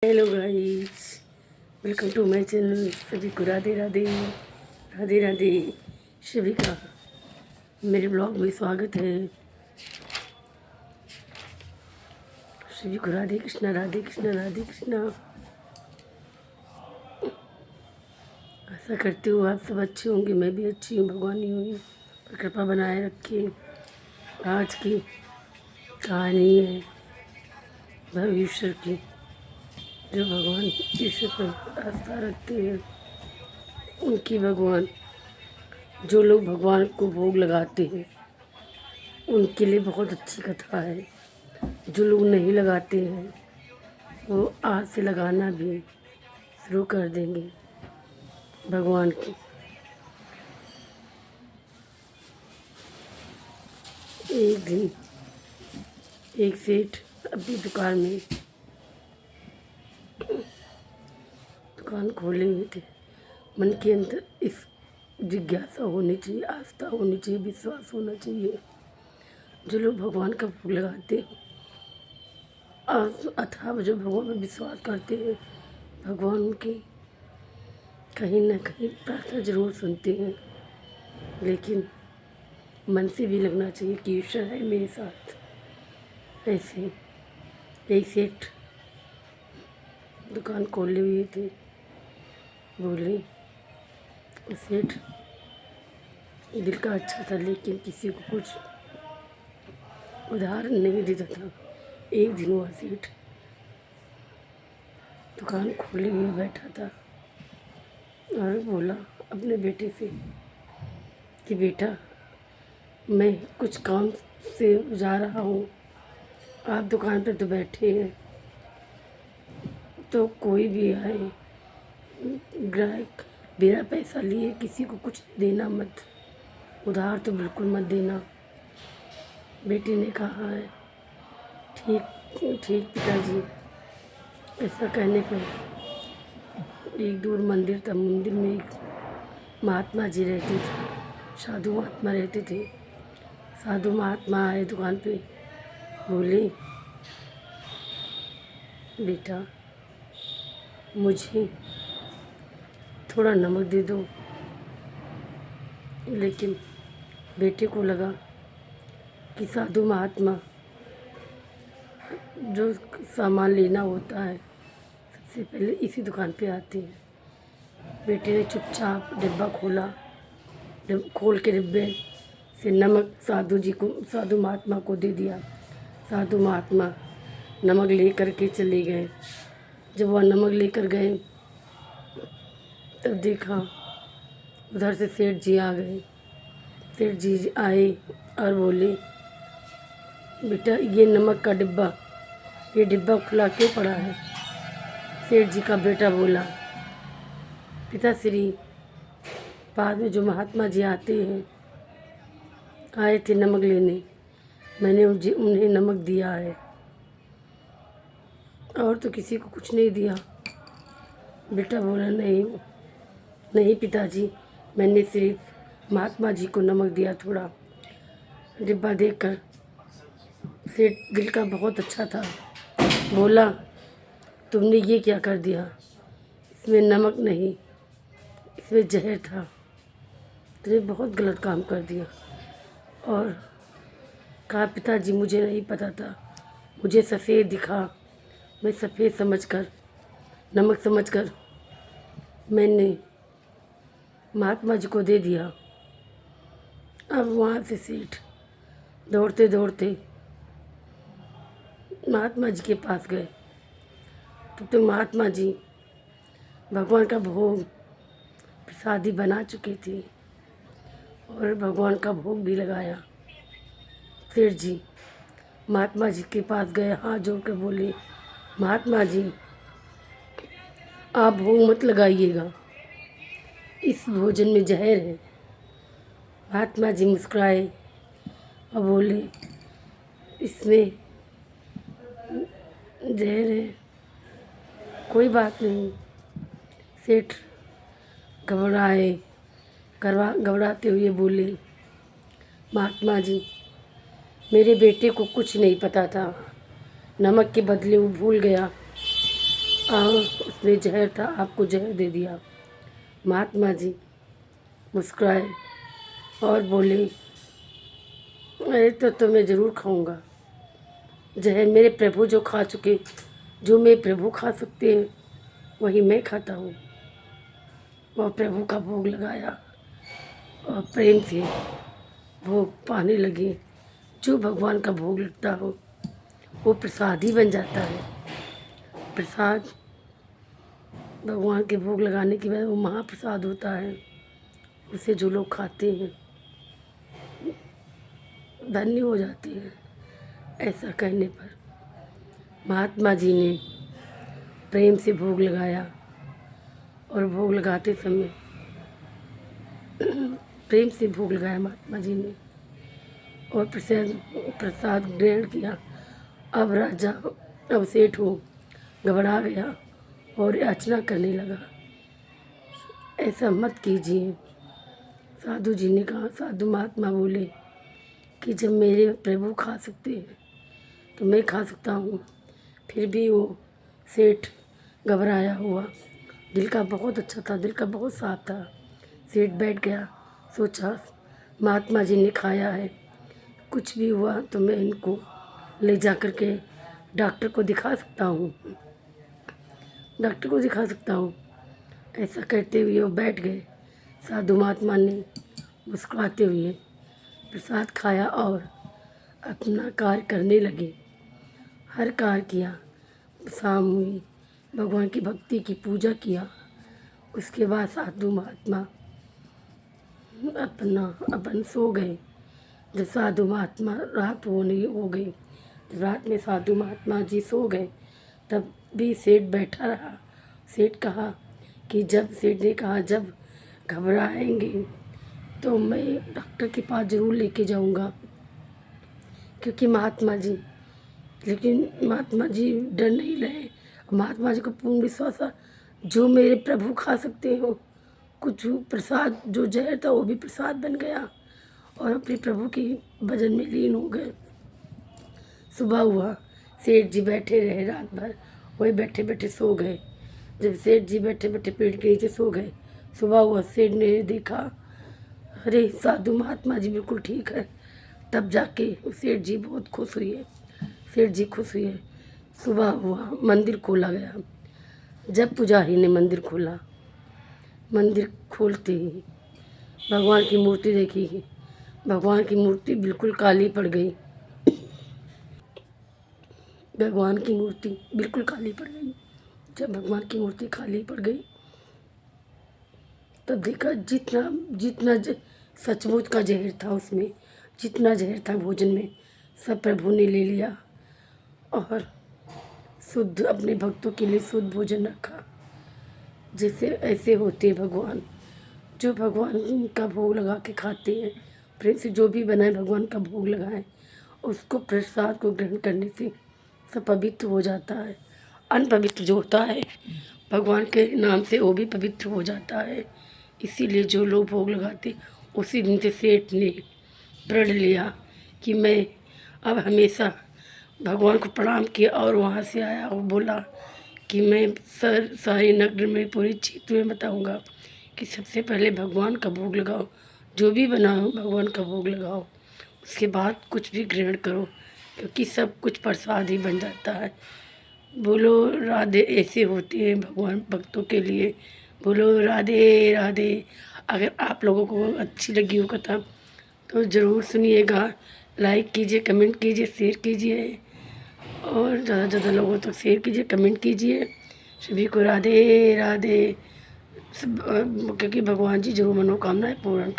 Hello guys, welcome to my channel. सभी को राधे राधे, राधे राधे। सभी का मेरे ब्लॉग में स्वागत है। सभी को राधे कृष्णा, राधे कृष्णा, राधे कृष्णा। आशा करती हूँ आप सब अच्छे होंगे, मैं भी अच्छी हूँ। भगवान ही पर कृपा बनाए रखिए। आज की कहानी है भविष्य की। जो भगवान ईश्वर पर आस्था रखते हैं उनकी भगवान, जो लोग भगवान को भोग लगाते हैं उनके लिए बहुत अच्छी कथा है। जो लोग नहीं लगाते हैं वो आज से लगाना भी शुरू कर देंगे भगवान की। एक दिन एक सेठ अपनी दुकान खोले हुए थे। मन के अंदर इस जिज्ञासा होनी चाहिए, आस्था होनी चाहिए, विश्वास होना चाहिए। जो लोग भगवान का भोग लगाते हैं अथवा जो भगवान में विश्वास करते हैं, भगवान उनकी कहीं ना कहीं प्रार्थना जरूर सुनते हैं। लेकिन मन से भी लगना चाहिए कि ईश्वर है मेरे साथ। ऐसे एक सेठ दुकान खोले हुए थे। बोले वो सेठ दिल का अच्छा था लेकिन किसी को कुछ उधार नहीं देता था। एक दिन वह सेठ दुकान खोले हुए बैठा था और बोला अपने बेटे से कि बेटा, मैं कुछ काम से जा रहा हूँ, आप दुकान पर तो बैठे हैं, तो कोई भी आए ग्राहक बिना पैसा लिए किसी को कुछ देना मत, उधार तो बिल्कुल मत देना। बेटे ने कहा है ठीक ठीक पिताजी। ऐसा कहने पर एक दूर मंदिर था। मंदिर में एक महात्मा जी रहते थे, साधु महात्मा रहते थे। साधु महात्मा आए दुकान पे। बोले बेटा, मुझे थोड़ा नमक दे दो। लेकिन बेटे को लगा कि साधु महात्मा जो सामान लेना होता है सबसे पहले इसी दुकान पे आते हैं। बेटे ने चुपचाप डिब्बा खोला। खोल के डिब्बे से नमक साधु महात्मा को दे दिया। साधु महात्मा नमक ले कर के चले गए। जब वह नमक लेकर गए तब देखा उधर से सेठ जी आ गए। सेठ जी आए और बोले बेटा, ये नमक का डिब्बा, ये डिब्बा खुला क्यों पड़ा है? सेठ जी का बेटा बोला पिताश्री, बाद में जो महात्मा जी आते हैं आए थे नमक लेने, मैंने उन्हें नमक दिया है और तो किसी को कुछ नहीं दिया। बेटा बोला नहीं नहीं पिताजी, मैंने सिर्फ महात्मा जी को नमक दिया थोड़ा। डिब्बा देखकर सेठ दिल का बहुत अच्छा था। बोला तुमने ये क्या कर दिया? इसमें नमक नहीं, इसमें जहर था। तुमने बहुत गलत काम कर दिया। और कहा पिताजी, मुझे नहीं पता था, मुझे सफ़ेद दिखा। मैं सफ़ेद समझकर, नमक समझकर मैंने महात्मा जी को दे दिया। अब वहाँ से सेठ दौड़ते दौड़ते महात्मा जी के पास गए। तो महात्मा जी भगवान का भोग प्रसादी बना चुके थे और भगवान का भोग भी लगाया। सेठ जी महात्मा जी के पास गए, हाथ जोड़कर बोले महात्मा जी, आप भोग मत लगाइएगा, इस भोजन में जहर है। महात्मा जी मुस्कुराए और बोले इसमें जहर है, कोई बात नहीं। सेठ घबराते हुए बोले महात्मा जी, मेरे बेटे को कुछ नहीं पता था, नमक के बदले वो भूल गया और उसमें जहर था, आपको जहर दे दिया। महात्मा जी मुस्कुराए और बोले, अरे तो मैं ज़रूर खाऊंगा। जहर मेरे प्रभु जो खा चुके, जो मेरे प्रभु खा सकते हैं वही मैं खाता हूँ। और प्रभु का भोग लगाया और प्रेम से भोग पाने लगे। जो भगवान का भोग लगता हो वो प्रसाद ही बन जाता है। प्रसाद भगवान के भोग लगाने के बाद वो महाप्रसाद होता है। उसे जो लोग खाते हैं धन्य हो जाते हैं। ऐसा कहने पर महात्मा जी ने प्रेम से भोग लगाया और भोग लगाते समय प्रेम से भोग लगाया महात्मा जी ने और प्रसाद ग्रहण किया। अब राजा, अब सेठ हो घबरा गया और याचना करने लगा, ऐसा मत कीजिए। साधु जी ने कहा, साधु महात्मा बोले कि जब मेरे प्रभु खा सकते हैं तो मैं खा सकता हूँ। फिर भी वो सेठ घबराया हुआ, दिल का बहुत अच्छा था, दिल का बहुत साफ था। सेठ बैठ गया, सोचा महात्मा जी ने खाया है, कुछ भी हुआ तो मैं इनको ले जा कर के डॉक्टर को दिखा सकता हूँ, डॉक्टर को दिखा सकता हूँ। ऐसा कहते हुए वो बैठ गए। साधु महात्मा ने मुस्कुराते हुए प्रसाद खाया और अपना कार्य करने लगे। हर कार्य किया, शाम हुई, भगवान की भक्ति की पूजा किया। उसके बाद साधु महात्मा अपन सो गए। जब साधु महात्मा रात होने हो गई, जब रात में साधु महात्मा जी सो गए तब भी सेठ बैठा रहा। सेठ ने कहा जब घबराएंगे तो मैं डॉक्टर के पास ज़रूर लेके जाऊंगा, क्योंकि महात्मा जी डर नहीं रहे। महात्मा जी को पूर्ण विश्वास था, जो मेरे प्रभु खा सकते हो। कुछ प्रसाद, जो जहर था वो भी प्रसाद बन गया और अपने प्रभु के भजन में लीन हो गए। सुबह हुआ, सेठ जी बैठे रहे रात भर, वही बैठे बैठे सो गए। जब सेठ जी बैठे बैठे पेड़ के नीचे सो गए, सुबह हुआ, सेठ ने देखा, अरे साधु महात्मा जी बिल्कुल ठीक है। तब जाके सेठ जी बहुत खुश हुए। सेठ जी खुश हुए। सुबह हुआ, मंदिर खोला गया। जब पुजारी ने मंदिर खोला, मंदिर खोलते ही भगवान की मूर्ति देखी। भगवान की मूर्ति बिल्कुल काली पड़ गई। भगवान की मूर्ति बिल्कुल काली पड़ गई। जब भगवान की मूर्ति खाली पड़ गई तब देखा जितना सचमुच का जहर था उसमें, जितना जहर था भोजन में, सब प्रभु ने ले लिया और शुद्ध अपने भक्तों के लिए शुद्ध भोजन रखा। जैसे ऐसे होते हैं भगवान, जो भगवान का भोग लगा के खाते हैं, प्रेम से जो भी बनाए भगवान का भोग लगाएं, उसको प्रसाद को ग्रहण करने से सब पवित्र हो जाता है। अनपवित्र जो होता है भगवान के नाम से वो भी पवित्र हो जाता है। इसीलिए जो लोग भोग लगाते, उसी दिन से सेठ ने प्रण लिया कि मैं अब हमेशा भगवान को प्रणाम किया और वहाँ से आया और बोला कि मैं सारे नगर में, पूरे क्षेत्र में बताऊँगा कि सबसे पहले भगवान का भोग लगाओ, जो भी बनाओ भगवान का भोग लगाओ, उसके बाद कुछ भी ग्रहण करो, क्योंकि सब कुछ प्रसाद ही बन जाता है। बोलो राधे। ऐसे होते हैं भगवान भक्तों के लिए। बोलो राधे राधे। अगर आप लोगों को अच्छी लगी हो कथा तो ज़रूर सुनिएगा, लाइक कीजिए, कमेंट कीजिए, शेयर कीजिए और ज़्यादा से ज़्यादा लोगों तक शेयर कीजिए, कमेंट कीजिए। सभी को राधे राधे। क्योंकि भगवान जी जरूर मनोकामनाएं पूर्ण करें।